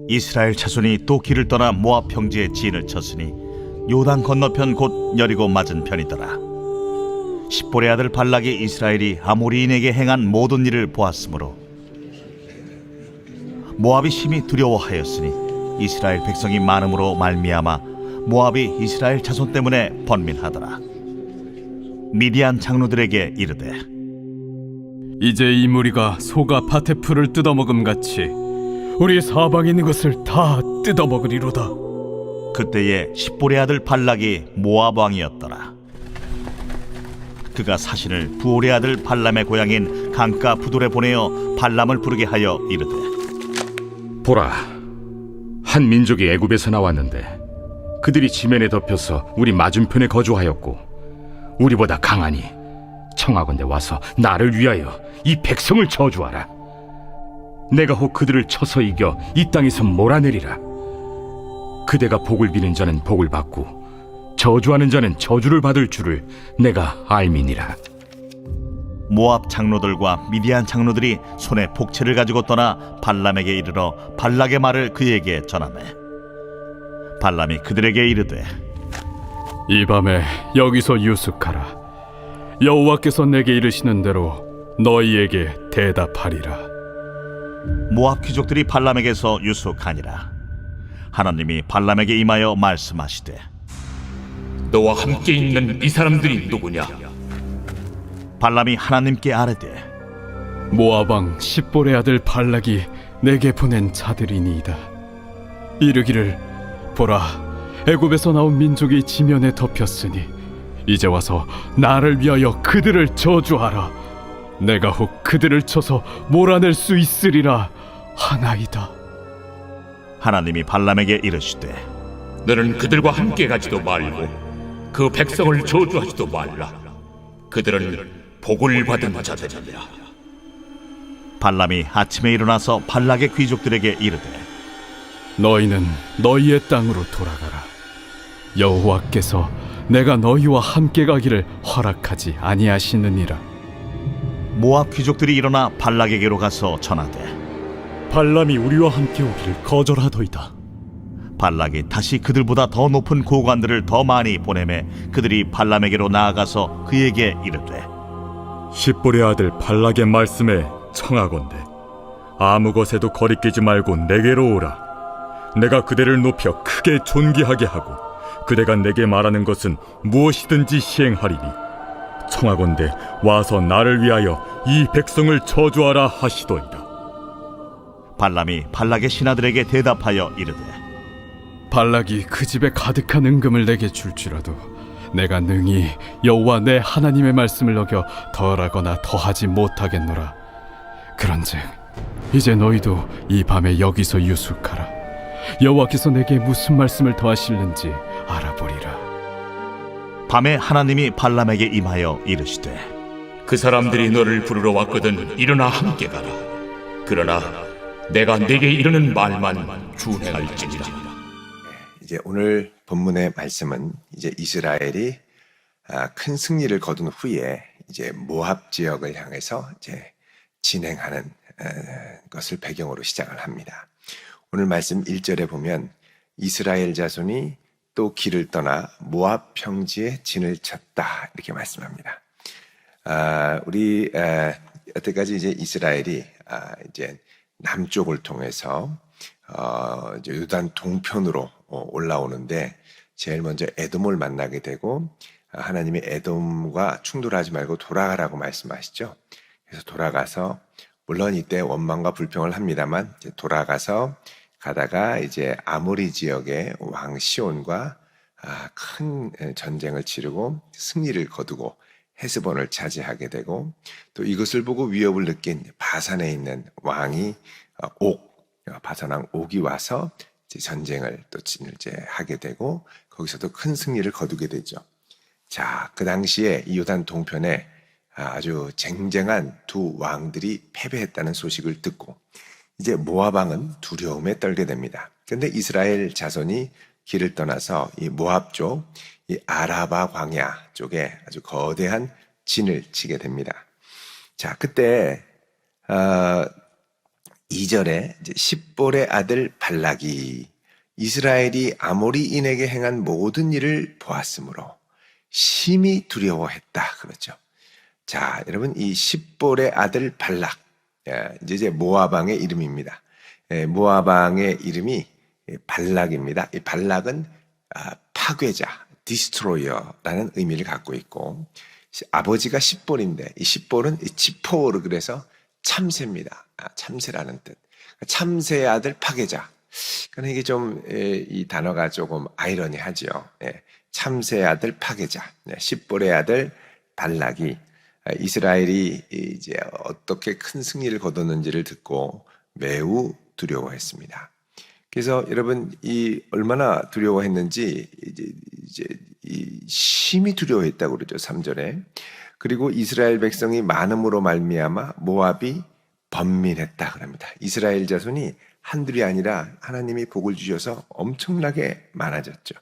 이스라엘 자손이 또 길을 떠나 모압 평지에 진을 쳤으니 요단 건너편 곧 여리고 맞은 편이더라. 십볼의 아들 발락이 이스라엘이 아모리인에게 행한 모든 일을 보았으므로 모압이 심히 두려워하였으니 이스라엘 백성이 많음으로 말미암아 모압이 이스라엘 자손 때문에 번민하더라. 미디안 장로들에게 이르되 이제 이 무리가 소가 밭의 풀을 뜯어먹음 같이 우리 사방에 있는 것을 다 뜯어먹으리로다. 그때에 십볼의 아들 발락이 모압 왕이었더라. 그가 사신을 부올의 아들 발람의 고향인 강가 부돌에 보내어 발람을 부르게 하여 이르되 보라, 한 민족이 애굽에서 나왔는데 그들이 지면에 덮여서 우리 맞은편에 거주하였고 우리보다 강하니 청하건대 와서 나를 위하여 이 백성을 저주하라. 내가 혹 그들을 쳐서 이겨 이 땅에서 몰아내리라. 그대가 복을 비는 자는 복을 받고 저주하는 자는 저주를 받을 줄을 내가 알미니라. 모압 장로들과 미디안 장로들이 손에 복채를 가지고 떠나 발람에게 이르러 발락의 말을 그에게 전하매 발람이 그들에게 이르되 이 밤에 여기서 유숙하라. 여호와께서 내게 이르시는 대로 너희에게 대답하리라. 모압 귀족들이 발람에게서 유숙하니라. 하나님이 발람에게 임하여 말씀하시되 너와 함께 있는 이 사람들이 누구냐? 발람이 하나님께 아뢰되 모압 왕 십볼의 아들 발락이 내게 보낸 자들이니이다. 이르기를 보라, 애굽에서 나온 민족이 지면에 덮였으니 이제 와서 나를 위하여 그들을 저주하라. 내가 혹 그들을 쳐서 몰아낼 수 있으리라 하나이다. 하나님이 발람에게 이르시되 너는 그들과 함께 가지도 말고 그 백성을 저주하지도 말라. 그들은 복을 받은 자들이라. 발람이 아침에 일어나서 발락의 귀족들에게 이르되 너희는 너희의 땅으로 돌아가라. 여호와께서 내가 너희와 함께 가기를 허락하지 아니하시느니라. 모압 귀족들이 일어나 발락에게로 가서 전하되 발람이 우리와 함께 오기를 거절하더이다. 발락이 다시 그들보다 더 높은 고관들을 더 많이 보내매 그들이 발람에게로 나아가서 그에게 이르되 십볼의 아들 발락의 말씀에 청하건대 아무 것에도 거리끼지 말고 내게로 오라. 내가 그대를 높여 크게 존귀하게 하고 그대가 내게 말하는 것은 무엇이든지 시행하리니 청하건대 와서 나를 위하여 이 백성을 저주하라 하시더이다. 발람이 발락의 신하들에게 대답하여 이르되 발락이 그 집에 가득한 은금을 내게 줄지라도 내가 능히 여호와 내 하나님의 말씀을 어겨 덜하거나 더하지 못하겠노라. 그런즉 이제 너희도 이 밤에 여기서 유숙하라. 여호와께서 내게 무슨 말씀을 더하실는지 알아보리라. 밤에 하나님이 발람에게 임하여 이르시되 그 사람들이 너를 부르러 왔거든 일어나 함께 가라. 그러나 내가 내게 이르는 말만 준행할지니라. 이제 오늘 본문의 말씀은 이제 이스라엘이 큰 승리를 거둔 후에 이제 모압 지역을 향해서 이제 진행하는 것을 배경으로 시작을 합니다. 오늘 말씀 1절에 보면 이스라엘 자손이 또 길을 떠나 모압 평지에 진을 쳤다 이렇게 말씀합니다. 우리 여태까지 이제 이스라엘이 이제 남쪽을 통해서 이제 요단 동편으로 올라오는데 제일 먼저 에돔을 만나게 되고 하나님이 에돔과 충돌하지 말고 돌아가라고 말씀하시죠. 그래서 돌아가서 물론 이때 원망과 불평을 합니다만 이제 돌아가서 가다가 이제 아모리 지역의 왕 시온과 큰 전쟁을 치르고 승리를 거두고 헤스본을 차지하게 되고 또 이것을 보고 위협을 느낀 바산에 있는 왕이 바산 왕 옥이 와서 이제 전쟁을 또 이제 하게 되고 거기서도 큰 승리를 거두게 되죠. 자, 그 당시에 이 요단 동편에 아주 쟁쟁한 두 왕들이 패배했다는 소식을 듣고 이제 모압 왕은 두려움에 떨게 됩니다. 그런데 이스라엘 자손이 길을 떠나서 이 모압 쪽, 이 아라바 광야 쪽에 아주 거대한 진을 치게 됩니다. 자, 그때 2절에 십볼의 아들 발락이 이스라엘이 아모리인에게 행한 모든 일을 보았으므로 심히 두려워했다 그러죠. 자, 여러분 이 십볼의 아들 발락, 이제 모압 왕의 이름입니다. 모압 왕의 이름이 발락입니다. 이 발락은 파괴자, 디스트로이어라는 의미를 갖고 있고, 아버지가 십볼인데 이 십볼은 지포르 그래서 참새입니다. 참새라는 뜻. 참새의 아들 파괴자. 그러니까 이게 좀 이 단어가 조금 아이러니하죠. 참새의 아들 파괴자, 십볼의 아들 발락이 이스라엘이 이제 어떻게 큰 승리를 거뒀는지를 듣고 매우 두려워했습니다. 그래서 여러분 이 얼마나 두려워했는지 이제 이 심히 두려워했다고 그러죠. 3절에. 그리고 이스라엘 백성이 많음으로 말미암아 모압이 번민했다 그럽니다. 이스라엘 자손이 한둘이 아니라 하나님이 복을 주셔서 엄청나게 많아졌죠.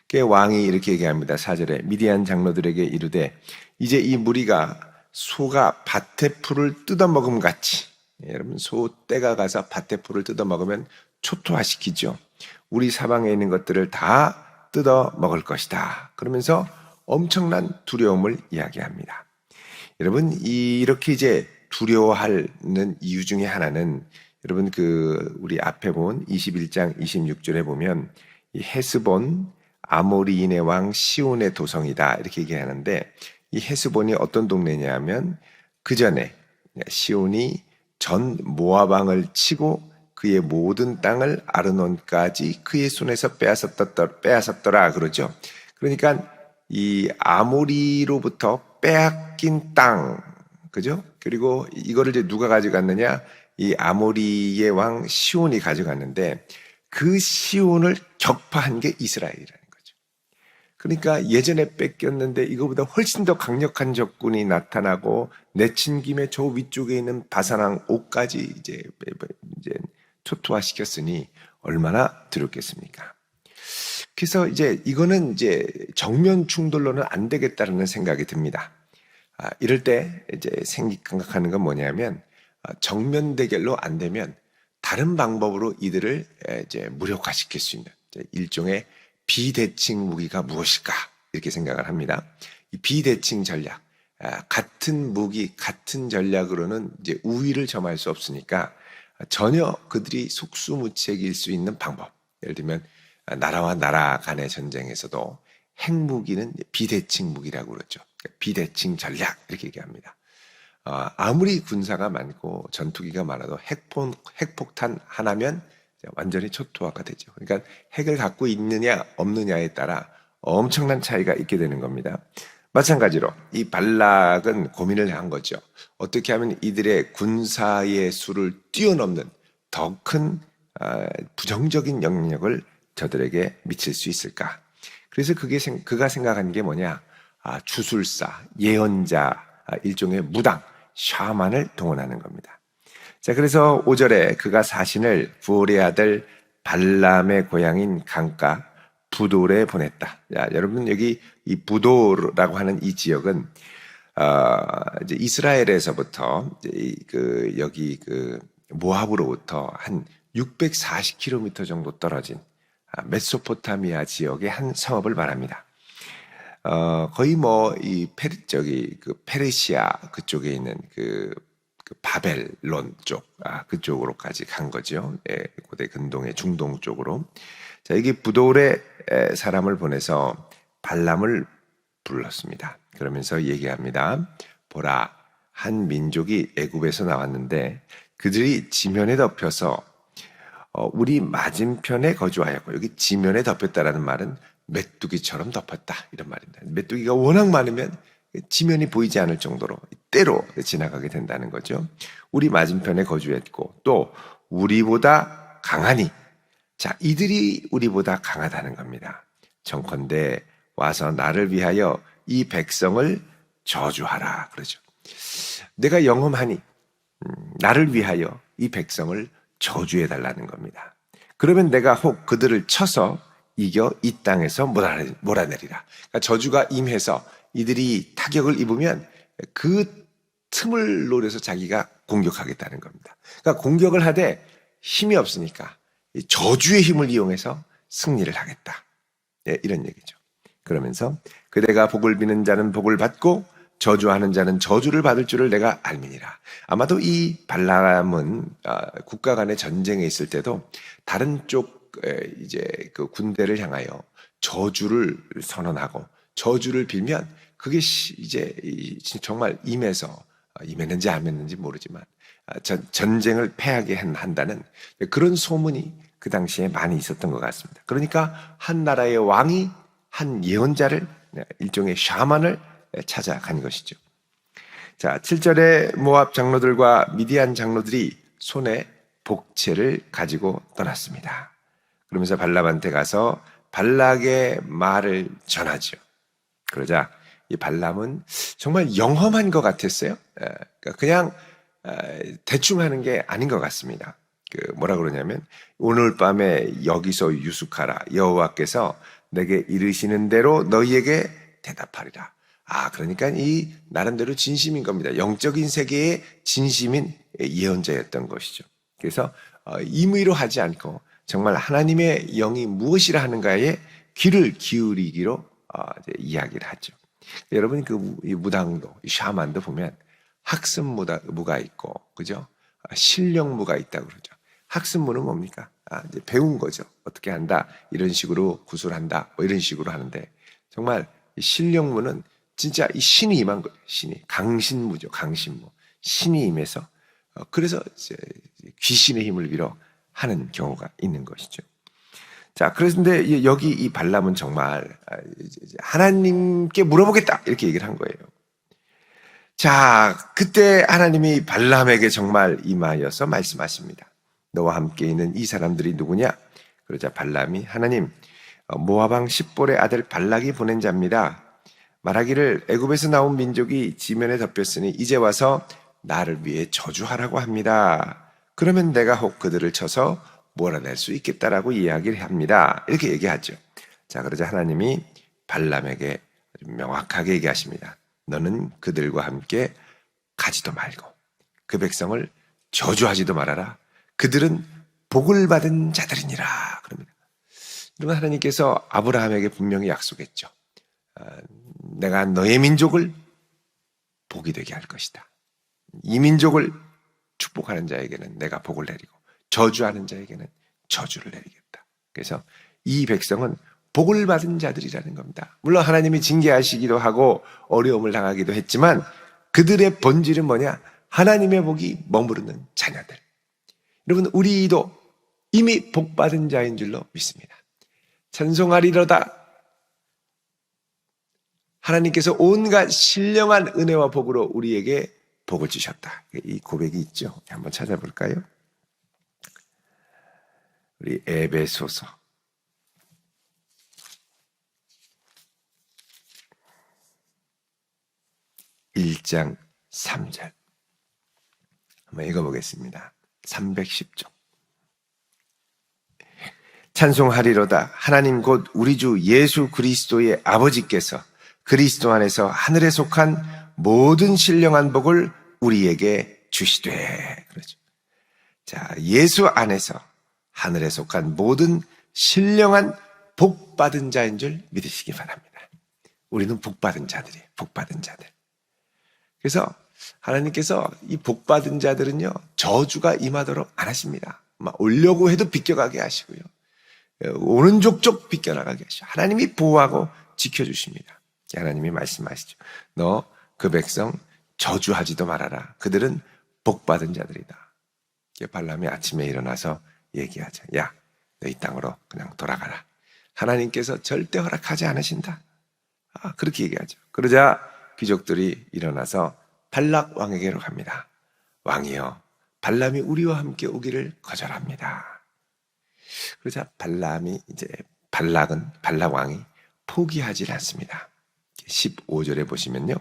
그 왕이 이렇게 얘기합니다. 4절에 미디안 장로들에게 이르되 이제 이 무리가 소가 밭의 풀을 뜯어먹음 같이, 여러분 소 떼가 가서 밭의 풀을 뜯어먹으면 초토화시키죠. 우리 사방에 있는 것들을 다 뜯어먹을 것이다. 그러면서 엄청난 두려움을 이야기합니다. 여러분 이렇게 이제 두려워하는 이유 중에 하나는 여러분 우리 앞에 본 21장 26절에 보면 이 헤스본 아모리인의 왕 시온의 도성이다 이렇게 얘기하는데, 이 헤스본이 어떤 동네냐면 그 전에 시온이 전 모압 왕을 치고 그의 모든 땅을 아르논까지 그의 손에서 빼앗았더라 그러죠. 그러니까 이 아모리로부터 빼앗긴 땅, 그죠? 그리고 이거를 이제 누가 가져갔느냐? 이 아모리의 왕 시온이 가져갔는데 그 시온을 격파한 게 이스라엘이라는 거죠. 그러니까 예전에 뺏겼는데 이거보다 훨씬 더 강력한 적군이 나타나고 내친 김에 저 위쪽에 있는 바산왕 옥까지 이제 초토화시켰으니 얼마나 두렵겠습니까? 그래서 이제 이거는 이제 정면 충돌로는 안 되겠다는 생각이 듭니다. 이럴 때 이제 생각하는 건 뭐냐면 정면 대결로 안 되면 다른 방법으로 이들을 이제 무력화시킬 수 있는 일종의 비대칭 무기가 무엇일까 이렇게 생각을 합니다. 이 비대칭 전략, 같은 무기, 같은 전략으로는 이제 우위를 점할 수 없으니까 전혀 그들이 속수무책일 수 있는 방법. 예를 들면 나라와 나라 간의 전쟁에서도 핵무기는 비대칭 무기라고 그러죠. 비대칭 전략 이렇게 얘기합니다. 아무리 군사가 많고 전투기가 많아도 핵폭탄 하나면 완전히 초토화가 되죠. 그러니까 핵을 갖고 있느냐 없느냐에 따라 엄청난 차이가 있게 되는 겁니다. 마찬가지로 이 발락은 고민을 한 거죠. 어떻게 하면 이들의 군사의 수를 뛰어넘는 더 큰 부정적인 영향력을 저들에게 미칠 수 있을까? 그래서 그가 생각한 게 뭐냐? 주술사, 예언자, 일종의 무당, 샤만을 동원하는 겁니다. 자, 그래서 5절에 그가 사신을 부올의 아들 발람의 고향인 강가 부돌에 보냈다. 자, 여러분 여기 이 부돌이라고 하는 이 지역은 이제 이스라엘에서부터 이제 여기 모압으로부터 한 640km 정도 떨어진 메소포타미아 지역의 한 성읍을 말합니다. 거의 이 페르시아 그쪽에 있는 그 바벨론 쪽, 그쪽으로까지 간 거죠. 고대 근동의 중동 쪽으로. 자, 여기 부돌에 사람을 보내서 발람을 불렀습니다. 그러면서 얘기합니다. 보라, 한 민족이 애굽에서 나왔는데 그들이 지면에 덮여서 우리 맞은편에 거주하였고, 여기 지면에 덮였다라는 말은 메뚜기처럼 덮었다 이런 말입니다. 메뚜기가 워낙 많으면 지면이 보이지 않을 정도로 때로 지나가게 된다는 거죠. 우리 맞은편에 거주했고 또 우리보다 강하니, 자, 이들이 우리보다 강하다는 겁니다. 정컨대 와서 나를 위하여 이 백성을 저주하라 그러죠. 내가 영험하니 나를 위하여 이 백성을 저주해 달라는 겁니다. 그러면 내가 혹 그들을 쳐서 이겨 이 땅에서 몰아내리라. 그러니까 저주가 임해서 이들이 타격을 입으면 그 틈을 노려서 자기가 공격하겠다는 겁니다. 그러니까 공격을 하되 힘이 없으니까 이 저주의 힘을 이용해서 승리를 하겠다. 예, 이런 얘기죠. 그러면서 그대가 복을 비는 자는 복을 받고 저주하는 자는 저주를 받을 줄을 내가 알미니라. 아마도 이 발람은 국가 간의 전쟁에 있을 때도 다른 쪽 이제 그 군대를 향하여 저주를 선언하고 저주를 빌면 그게 이제 정말 임했는지 안 했는지 모르지만 전쟁을 패하게 한다는 그런 소문이 그 당시에 많이 있었던 것 같습니다. 그러니까 한 나라의 왕이 한 예언자를 일종의 샤만을 찾아간 것이죠. 자, 7절에 모압 장로들과 미디안 장로들이 손에 복채를 가지고 떠났습니다. 그러면서 발람한테 가서 발락의 말을 전하죠. 그러자 이 발람은 정말 영험한 것 같았어요. 그냥 대충 하는 게 아닌 것 같습니다. 뭐라 그러냐면 오늘 밤에 여기서 유숙하라. 여호와께서 내게 이르시는 대로 너희에게 대답하리라. 그러니까 이 나름대로 진심인 겁니다. 영적인 세계의 진심인 예언자였던 것이죠. 그래서 임의로 하지 않고 정말 하나님의 영이 무엇이라 하는가에 귀를 기울이기로 이야기를 하죠. 여러분 이 무당도, 이 샤만도 보면 학습무가 있고, 그죠? 실력무가 있다고 그러죠. 학습무는 뭡니까? 이제 배운 거죠. 어떻게 한다, 이런 식으로 구술한다, 뭐 이런 식으로 하는데 정말 이 실력무는 진짜 이 신이 임한 거예요. 신이 강신무죠. 강신무. 신이 임해서 그래서 이제 귀신의 힘을 빌어 하는 경우가 있는 것이죠. 자, 그런데 여기 이 발람은 정말 하나님께 물어보겠다 이렇게 얘기를 한 거예요. 자, 그때 하나님이 발람에게 정말 임하여서 말씀하십니다. 너와 함께 있는 이 사람들이 누구냐? 그러자 발람이 하나님, 모압 왕 십볼의 아들 발락이 보낸 자입니다. 말하기를 애굽에서 나온 민족이 지면에 덮였으니 이제 와서 나를 위해 저주하라고 합니다. 그러면 내가 혹 그들을 쳐서 몰아낼 수 있겠다라고 이야기를 합니다. 이렇게 얘기하죠. 자, 그러자 하나님이 발람에게 명확하게 얘기하십니다. 너는 그들과 함께 가지도 말고 그 백성을 저주하지도 말아라. 그들은 복을 받은 자들이니라. 그럽니다. 그러면 하나님께서 아브라함에게 분명히 약속했죠. 내가 너의 민족을 복이 되게 할 것이다. 이 민족을 축복하는 자에게는 내가 복을 내리고 저주하는 자에게는 저주를 내리겠다. 그래서 이 백성은 복을 받은 자들이라는 겁니다. 물론 하나님이 징계하시기도 하고 어려움을 당하기도 했지만 그들의 본질은 뭐냐? 하나님의 복이 머무르는 자녀들. 여러분, 우리도 이미 복 받은 자인 줄로 믿습니다. 찬송하리로다. 하나님께서 온갖 신령한 은혜와 복으로 우리에게 복을 주셨다. 이 고백이 있죠. 한번 찾아볼까요? 우리 에베소서 1장 3절 한번 읽어보겠습니다. 310쪽. 찬송하리로다. 하나님 곧 우리 주 예수 그리스도의 아버지께서 그리스도 안에서 하늘에 속한 모든 신령한 복을 우리에게 주시되. 그렇죠. 자, 예수 안에서 하늘에 속한 모든 신령한 복 받은 자인 줄 믿으시기 바랍니다. 우리는 복 받은 자들이에요. 복 받은 자들. 그래서 하나님께서 이 복 받은 자들은요, 저주가 임하도록 안 하십니다. 막 오려고 해도 비껴가게 하시고요. 오는 족족 비껴나가게 하시고 하나님이 보호하고 지켜주십니다. 하나님이 말씀하시죠. 너 그 백성 저주하지도 말아라. 그들은 복 받은 자들이다. 발람이 아침에 일어나서 얘기하죠. 야, 너 이 땅으로 그냥 돌아가라. 하나님께서 절대 허락하지 않으신다. 그렇게 얘기하죠. 그러자 귀족들이 일어나서 발락 왕에게로 갑니다. 왕이여, 발람이 우리와 함께 오기를 거절합니다. 그러자 발람이 발락 왕이 포기하지 않습니다. 15절에 보시면요.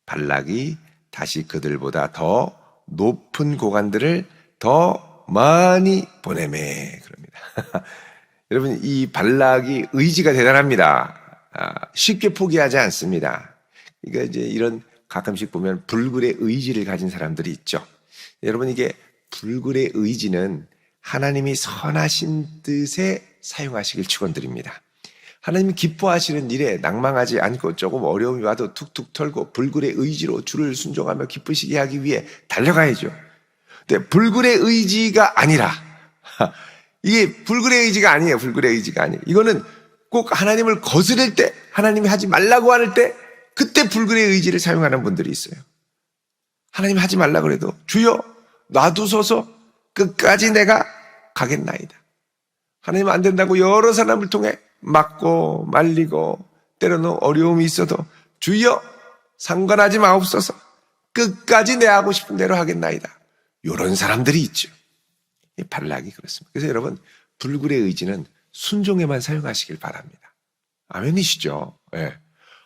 발락이 다시 그들보다 더 높은 고관들을 더 많이 보내매. 그럽니다. 여러분, 이 발락이 의지가 대단합니다. 쉽게 포기하지 않습니다. 그러니까 이런 가끔씩 보면 불굴의 의지를 가진 사람들이 있죠. 여러분, 이게 불굴의 의지는 하나님이 선하신 뜻에 사용하시길 축원드립니다. 하나님이 기뻐하시는 일에 낭망하지 않고 조금 어려움이 와도 툭툭 털고 불굴의 의지로 주를 순종하며 기쁘시게 하기 위해 달려가야죠. 근데 불굴의 의지가 아니라, 이게 불굴의 의지가 아니에요. 불굴의 의지가 아니에요. 이거는 꼭 하나님을 거스를 때, 하나님이 하지 말라고 할 때, 그때 불굴의 의지를 사용하는 분들이 있어요. 하나님 하지 말라 그래도 주여 놔두소서, 끝까지 내가 가겠나이다. 하나님 안 된다고 여러 사람을 통해 맞고 말리고 때로는 어려움이 있어도 주여 상관하지 마옵소서, 끝까지 내 하고 싶은 대로 하겠나이다. 이런 사람들이 있죠. 이 발락이 그렇습니다. 그래서 여러분, 불굴의 의지는 순종에만 사용하시길 바랍니다. 아멘이시죠? 예.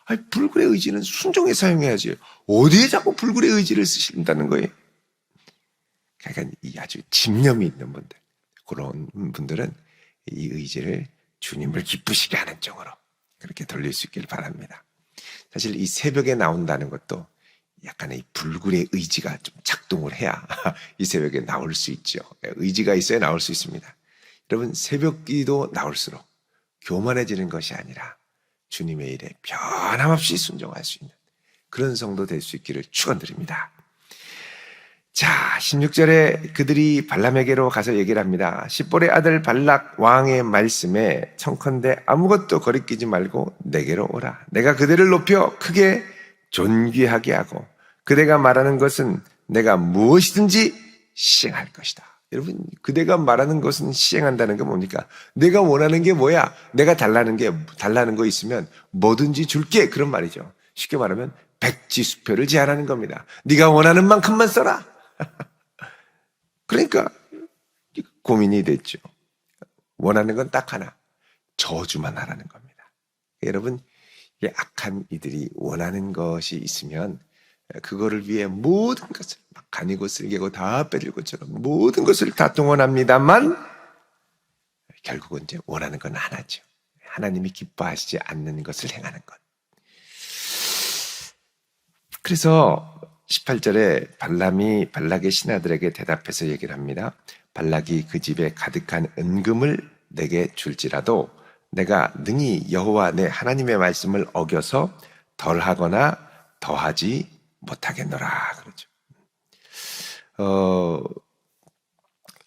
아니, 불굴의 의지는 순종에 사용해야지. 어디에 자꾸 불굴의 의지를 쓰신다는 거예요? 그러니까 이 아주 집념이 있는 분들, 그런 분들은 이 의지를 주님을 기쁘시게 하는 쪽으로 그렇게 돌릴 수 있길 바랍니다. 사실 이 새벽에 나온다는 것도 약간의 불굴의 의지가 좀 작동을 해야 이 새벽에 나올 수 있죠. 의지가 있어야 나올 수 있습니다. 여러분, 새벽기도 나올수록 교만해지는 것이 아니라 주님의 일에 변함없이 순종할 수 있는 그런 성도 될 수 있기를 축원드립니다. 자, 16절에 그들이 발람에게로 가서 얘기를 합니다. 십볼의 아들 발락 왕의 말씀에 청컨대 아무것도 거리끼지 말고 내게로 오라. 내가 그대를 높여 크게 존귀하게 하고 그대가 말하는 것은 내가 무엇이든지 시행할 것이다. 여러분, 그대가 말하는 것은 시행한다는 게 뭡니까? 내가 원하는 게 뭐야? 내가 달라는 거 있으면 뭐든지 줄게, 그런 말이죠. 쉽게 말하면 백지수표를 제안하는 겁니다. 네가 원하는 만큼만 써라. 그러니까 고민이 됐죠. 원하는 건 딱 하나, 저주만 하라는 겁니다. 여러분, 악한 이들이 원하는 것이 있으면 그거를 위해 모든 것을 막 간이고 쓸개고 다 빼릴 것처럼 모든 것을 다 동원합니다만 결국은 이제 원하는 건 하나죠. 하나님이 기뻐하시지 않는 것을 행하는 것. 그래서 18절에 발람이 발락의 신하들에게 대답해서 얘기를 합니다. 발락이 그 집에 가득한 은금을 내게 줄지라도 내가 능히 여호와 내 하나님의 말씀을 어겨서 덜하거나 더하지 못하겠노라 그러죠.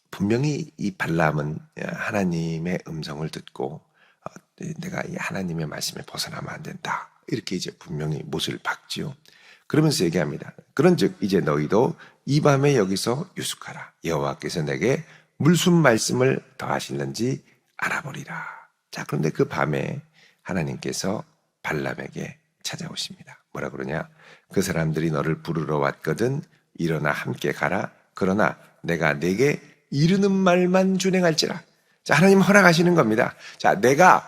분명히 이 발람은 하나님의 음성을 듣고 내가 이 하나님의 말씀에 벗어나면 안 된다, 이렇게 이제 분명히 못을 박지요. 그러면서 얘기합니다. 그런즉 이제 너희도 이 밤에 여기서 유숙하라. 여호와께서 내게 무슨 말씀을 더하실는지 알아보리라. 자, 그런데 그 밤에 하나님께서 발람에게 찾아오십니다. 뭐라 그러냐? 그 사람들이 너를 부르러 왔거든. 일어나 함께 가라. 그러나 내가 내게 이르는 말만 준행할지라. 자, 하나님 허락하시는 겁니다. 자, 내가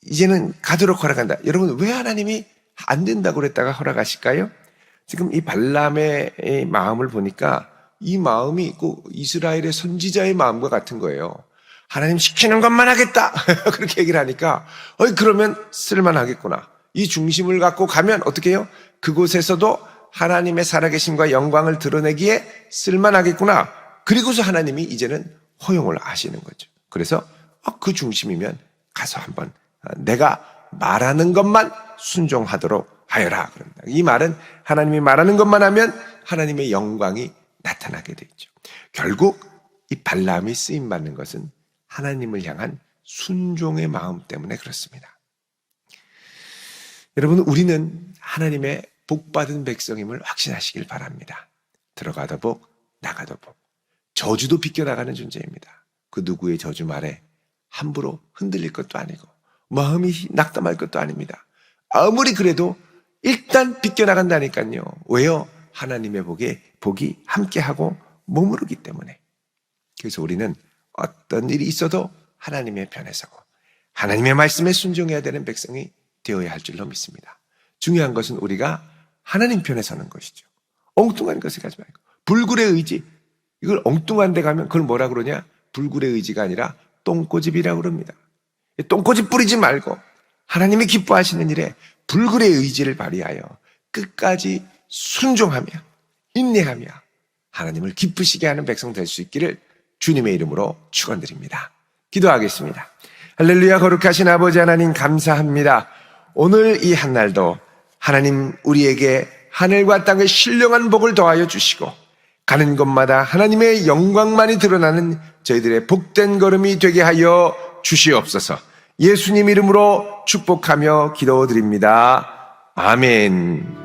이제는 가도록 허락한다. 여러분, 왜 하나님이 안 된다고 그랬다가 허락하실까요? 지금 이 발람의 마음을 보니까 이 마음이 꼭 이스라엘의 선지자의 마음과 같은 거예요. 하나님 시키는 것만 하겠다. 그렇게 얘기를 하니까 그러면 쓸만하겠구나. 이 중심을 갖고 가면 어떻게 해요? 그곳에서도 하나님의 살아계심과 영광을 드러내기에 쓸만하겠구나. 그리고서 하나님이 이제는 허용을 하시는 거죠. 그래서 그 중심이면 가서 한번 내가 말하는 것만 순종하도록 하여라 그럽니다. 이 말은 하나님이 말하는 것만 하면 하나님의 영광이 나타나게 되죠. 결국 이 발람이 쓰임받는 것은 하나님을 향한 순종의 마음 때문에 그렇습니다. 여러분, 우리는 하나님의 복받은 백성임을 확신하시길 바랍니다. 들어가도 복, 나가도 복. 저주도 비껴나가는 존재입니다. 그 누구의 저주 말에 함부로 흔들릴 것도 아니고 마음이 낙담할 것도 아닙니다. 아무리 그래도 일단 비껴나간다니까요. 왜요? 하나님의 복이 함께하고 머무르기 때문에. 그래서 우리는 어떤 일이 있어도 하나님의 편에 서고 하나님의 말씀에 순종해야 되는 백성이 되어야 할 줄로 믿습니다. 중요한 것은 우리가 하나님 편에 서는 것이죠. 엉뚱한 것을 가지 말고. 불굴의 의지, 이걸 엉뚱한 데 가면 그걸 뭐라 그러냐? 불굴의 의지가 아니라 똥꼬집이라고 그럽니다. 똥꼬집 뿌리지 말고 하나님이 기뻐하시는 일에 불굴의 의지를 발휘하여 끝까지 순종하며 인내하며 하나님을 기쁘시게 하는 백성 될 수 있기를 주님의 이름으로 축원드립니다. 기도하겠습니다. 할렐루야. 거룩하신 아버지 하나님 감사합니다. 오늘 이 한날도 하나님 우리에게 하늘과 땅의 신령한 복을 더하여 주시고 가는 곳마다 하나님의 영광만이 드러나는 저희들의 복된 걸음이 되게 하여 주시옵소서. 예수님 이름으로 축복하며 기도드립니다. 아멘.